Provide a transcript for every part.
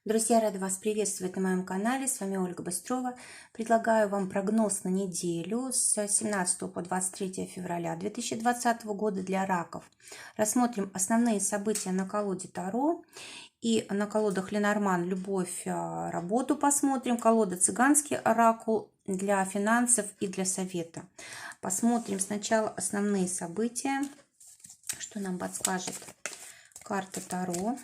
Друзья, рада вас приветствовать на моем канале. С вами Ольга Быстрова. Предлагаю вам прогноз на неделю с 17 по 23 февраля 2020 года для раков. Рассмотрим основные события на колоде Таро и на колодах Ленорман «Любовь, работу» посмотрим. Колода «Цыганский оракул» для финансов и для совета. Посмотрим сначала основные события, что нам подскажет карта Таро.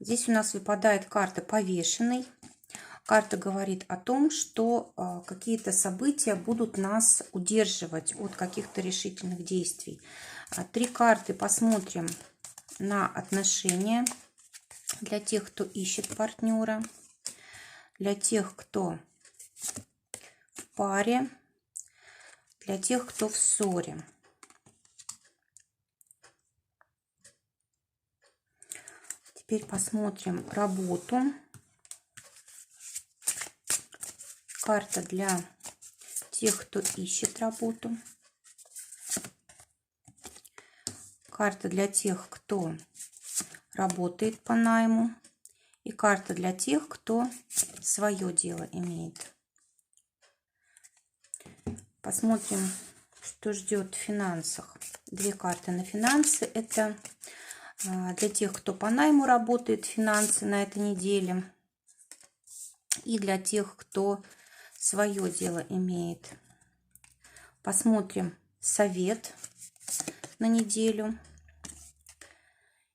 Здесь у нас выпадает карта «Повешенный». Карта говорит о том, что какие-то события будут нас удерживать от каких-то решительных действий. Три карты посмотрим на отношения для тех, кто ищет партнера, для тех, кто в паре, для тех, кто в ссоре. Теперь посмотрим работу. Карта для тех, кто ищет работу. Карта для тех, кто работает по найму. И карта для тех, кто свое дело имеет. Посмотрим, что ждет в финансах. Две карты на финансы. Это для тех, кто по найму работает, финансы на этой неделе. И для тех, кто свое дело имеет. Посмотрим совет на неделю.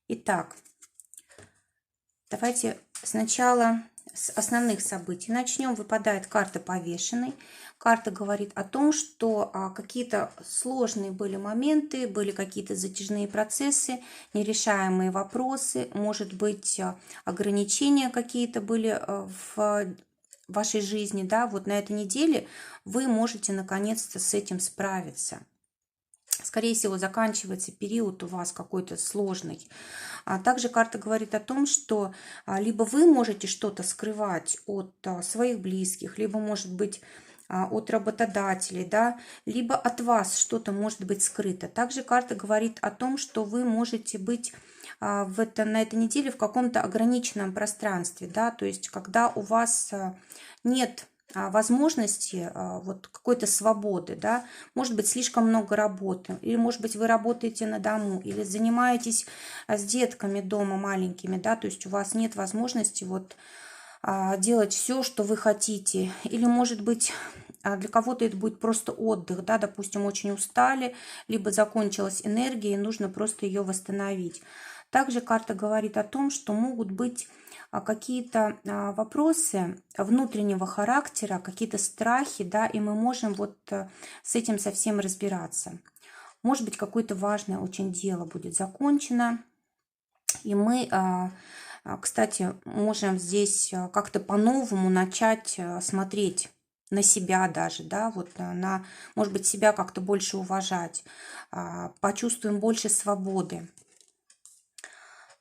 Итак, давайте сначала с основных событий начнем. Выпадает карта «Повешенный». Карта говорит о том, что какие-то сложные были моменты, были какие-то затяжные процессы, нерешаемые вопросы, может быть, ограничения какие-то были в вашей жизни, да, вот на этой неделе вы можете наконец-то с этим справиться. Скорее всего, заканчивается период у вас какой-то сложный. Также карта говорит о том, что либо вы можете что-то скрывать от своих близких, либо, может быть, от работодателей, да, либо от вас что-то может быть скрыто. Также карта говорит о том, что вы можете быть на этой неделе в каком-то ограниченном пространстве, да, то есть когда у вас нет возможности вот какой-то свободы, да, может быть, слишком много работы, или, может быть, вы работаете на дому, или занимаетесь с детками дома маленькими, да, то есть у вас нет возможности вот делать все, что вы хотите, или, может быть, для кого-то это будет просто отдых, да, допустим, очень устали, либо закончилась энергия, и нужно просто ее восстановить. Также карта говорит о том, что могут быть какие-то вопросы внутреннего характера, какие-то страхи, да, и мы можем вот с этим совсем разбираться. Может быть, какое-то важное очень дело будет закончено, и мы, кстати, можем здесь как-то по-новому начать смотреть на себя даже, да, вот на, может быть, себя как-то больше уважать, почувствуем больше свободы.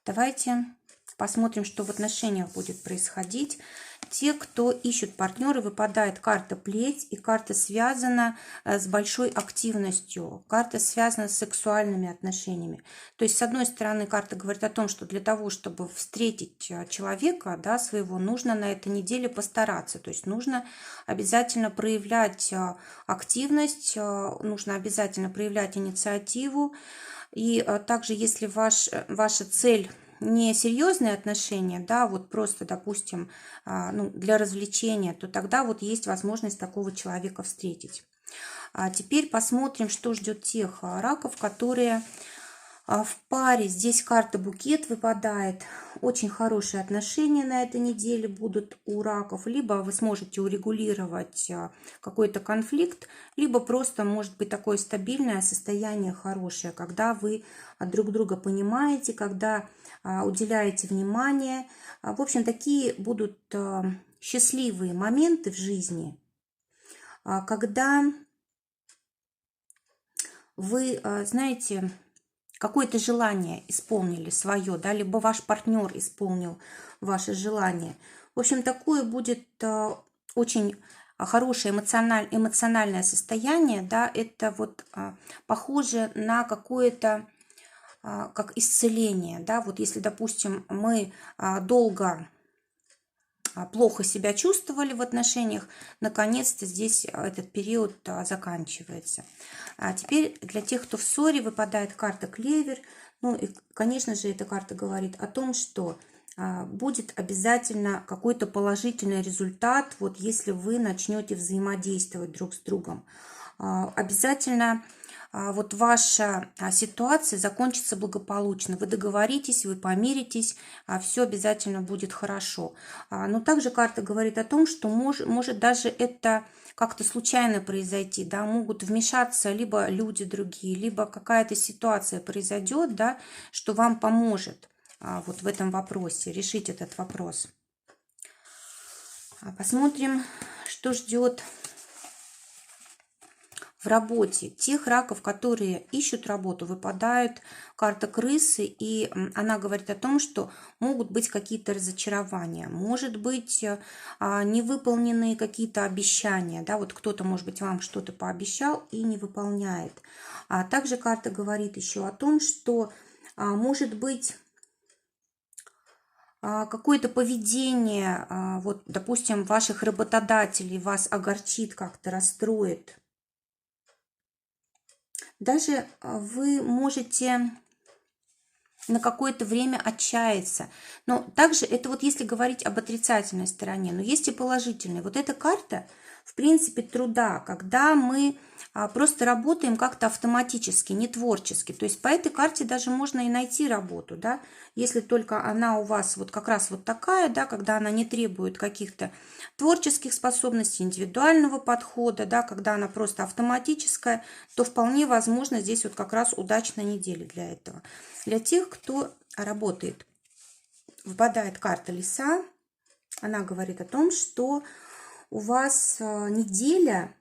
Давайте посмотрим, что в отношениях будет происходить. Те, кто ищут партнера, выпадает карта «Плеть», и карта связана с большой активностью. Карта связана с сексуальными отношениями. То есть, с одной стороны, карта говорит о том, что для того, чтобы встретить человека, да, своего, нужно на этой неделе постараться. То есть, нужно обязательно проявлять активность, нужно обязательно проявлять инициативу. И также, если ваша цель не серьезные отношения, да, вот просто, допустим, для развлечения, то тогда вот есть возможность такого человека встретить. Теперь посмотрим, что ждет тех раков, которые в паре. Здесь карта «Букет» выпадает. Очень хорошие отношения на этой неделе будут у раков. Либо вы сможете урегулировать какой-то конфликт, либо просто может быть такое стабильное состояние хорошее, когда вы друг друга понимаете, когда уделяете внимание. В общем, такие будут счастливые моменты в жизни, когда вы, знаете, какое-то желание исполнили свое, да, либо ваш партнер исполнил ваше желание. В общем, такое будет очень хорошее эмоциональное состояние, да, это вот похоже на какое-то как исцеление, да, вот если, допустим, мы долго плохо себя чувствовали в отношениях, наконец-то здесь этот период заканчивается. А теперь для тех, кто в ссоре, выпадает карта клевер. Ну и, конечно же, эта карта говорит о том, что будет обязательно какой-то положительный результат, вот если вы начнете взаимодействовать друг с другом. Обязательно вот ваша ситуация закончится благополучно. Вы договоритесь, вы помиритесь, все обязательно будет хорошо. Но также карта говорит о том, что может даже это как-то случайно произойти, да, могут вмешаться либо люди другие, либо какая-то ситуация произойдет, да, что вам поможет вот в этом вопросе, решить этот вопрос. Посмотрим, что ждет в работе. Тех раков, которые ищут работу, выпадает карта крысы, и она говорит о том, что могут быть какие-то разочарования, может быть невыполненные какие-то обещания, да, вот кто-то, может быть, вам что-то пообещал и не выполняет. А также карта говорит еще о том, что может быть какое-то поведение, вот, допустим, ваших работодателей вас огорчит, как-то расстроит. Даже вы можете на какое-то время отчаяться. Но также это вот если говорить об отрицательной стороне, но есть и положительные. Вот эта карта, в принципе, труда, когда мы просто работаем как-то автоматически, не творчески. То есть по этой карте даже можно и найти работу, да, если только она у вас вот как раз вот такая, да, когда она не требует каких-то творческих способностей, индивидуального подхода, да, когда она просто автоматическая, то вполне возможно здесь вот как раз удачная неделя для этого. Для тех, кто работает, выпадает карта лиса, она говорит о том, что у вас неделя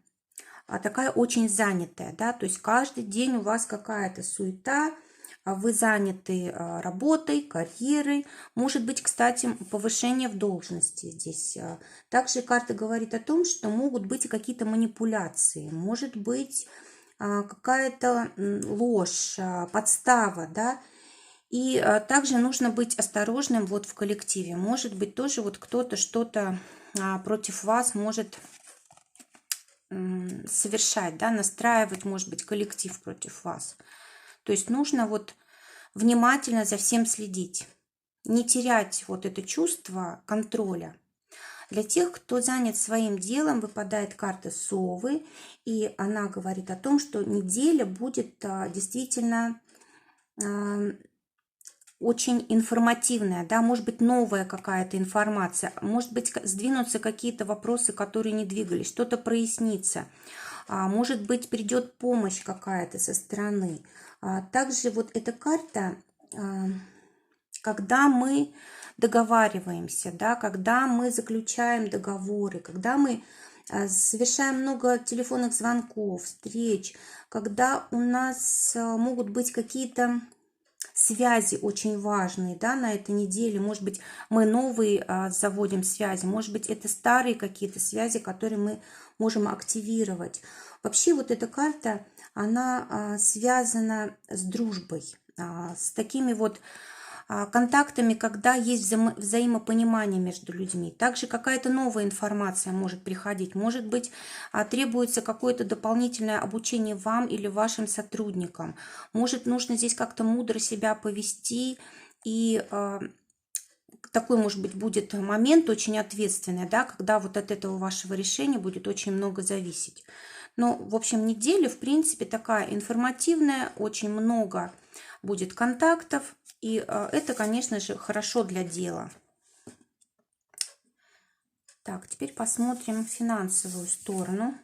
такая очень занятая, да, то есть каждый день у вас какая-то суета, вы заняты работой, карьерой, может быть, кстати, повышение в должности здесь. Также карта говорит о том, что могут быть какие-то манипуляции, может быть какая-то ложь, подстава, да, и также нужно быть осторожным вот в коллективе. Может быть, тоже вот кто-то что-то против вас может совершать, да, настраивать, может быть, коллектив против вас. То есть нужно вот внимательно за всем следить, не терять вот это чувство контроля. Для тех, кто занят своим делом, выпадает карта совы, и она говорит о том, что неделя будет действительно очень информативная, да, может быть, новая какая-то информация, может быть, сдвинутся какие-то вопросы, которые не двигались, что-то прояснится, может быть, придет помощь какая-то со стороны. Также вот эта карта, когда мы договариваемся, да, когда мы заключаем договоры, когда мы совершаем много телефонных звонков, встреч, когда у нас могут быть какие-то связи очень важные, да, на этой неделе. Может быть, мы новые заводим связи, может быть, это старые какие-то связи, которые мы можем активировать. Вообще вот эта карта, она связана с дружбой, с такими вот контактами, когда есть взаимопонимание между людьми. Также какая-то новая информация может приходить. Может быть, требуется какое-то дополнительное обучение вам или вашим сотрудникам. Может, нужно здесь как-то мудро себя повести. И такой, может быть, будет момент очень ответственный, да, когда вот от этого вашего решения будет очень много зависеть. Но, в общем, неделя, в принципе, такая информативная, очень много будет контактов. И это, конечно же, хорошо для дела. Так, теперь посмотрим финансовую сторону.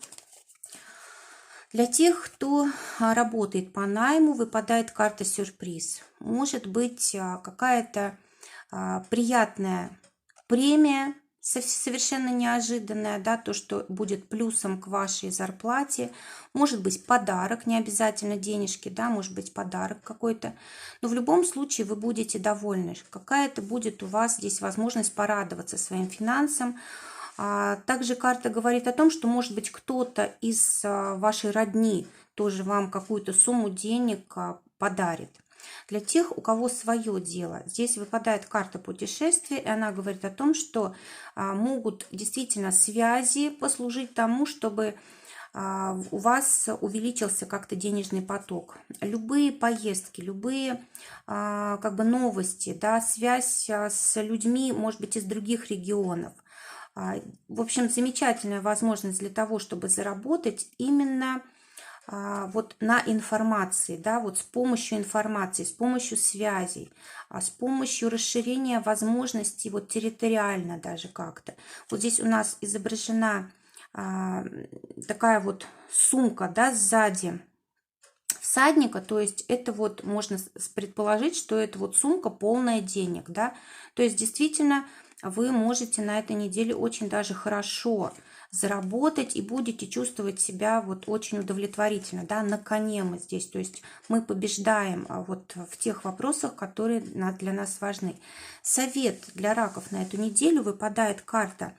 Для тех, кто работает по найму, выпадает карта сюрприз. Может быть какая-то приятная премия, совершенно неожиданная, да, то, что будет плюсом к вашей зарплате. Может быть подарок, не обязательно денежки, да, может быть подарок какой-то. Но в любом случае вы будете довольны. Какая-то будет у вас здесь возможность порадоваться своим финансам. Также карта говорит о том, что, может быть, кто-то из вашей родни тоже вам какую-то сумму денег подарит. Для тех, у кого свое дело, здесь выпадает карта путешествия, и она говорит о том, что могут действительно связи послужить тому, чтобы у вас увеличился как-то денежный поток. Любые поездки, любые как бы новости, да, связь с людьми, может быть, из других регионов. В общем, замечательная возможность для того, чтобы заработать именно вот на информации, да, вот с помощью информации, с помощью связей, с помощью расширения возможностей вот территориально даже как-то. Вот здесь у нас изображена такая вот сумка, да, сзади всадника, то есть это вот можно предположить, что это вот сумка полная денег, да, то есть действительно вы можете на этой неделе очень даже хорошо заработать и будете чувствовать себя вот очень удовлетворительно, да, на коне мы здесь, то есть мы побеждаем вот в тех вопросах, которые для нас важны. Совет для раков на эту неделю: выпадает карта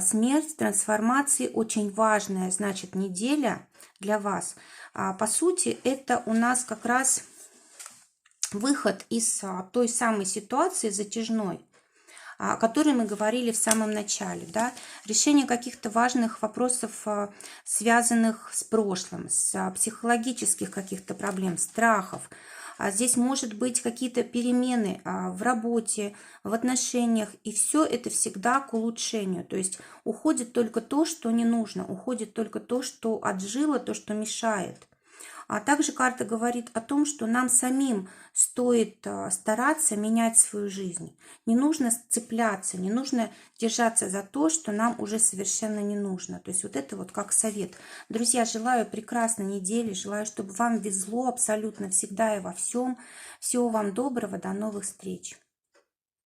смерть, трансформации, очень важная, значит, неделя для вас. По сути, это у нас как раз выход из той самой ситуации затяжной, о которой мы говорили в самом начале, да, решение каких-то важных вопросов, связанных с прошлым, с психологических каких-то проблем, страхов. Здесь может быть какие-то перемены в работе, в отношениях, и все это всегда к улучшению. То есть уходит только то, что не нужно, уходит только то, что отжило, то, что мешает. А также карта говорит о том, что нам самим стоит стараться менять свою жизнь. Не нужно цепляться, не нужно держаться за то, что нам уже совершенно не нужно. То есть вот это вот как совет. Друзья, желаю прекрасной недели, желаю, чтобы вам везло абсолютно всегда и во всем. Всего вам доброго, до новых встреч.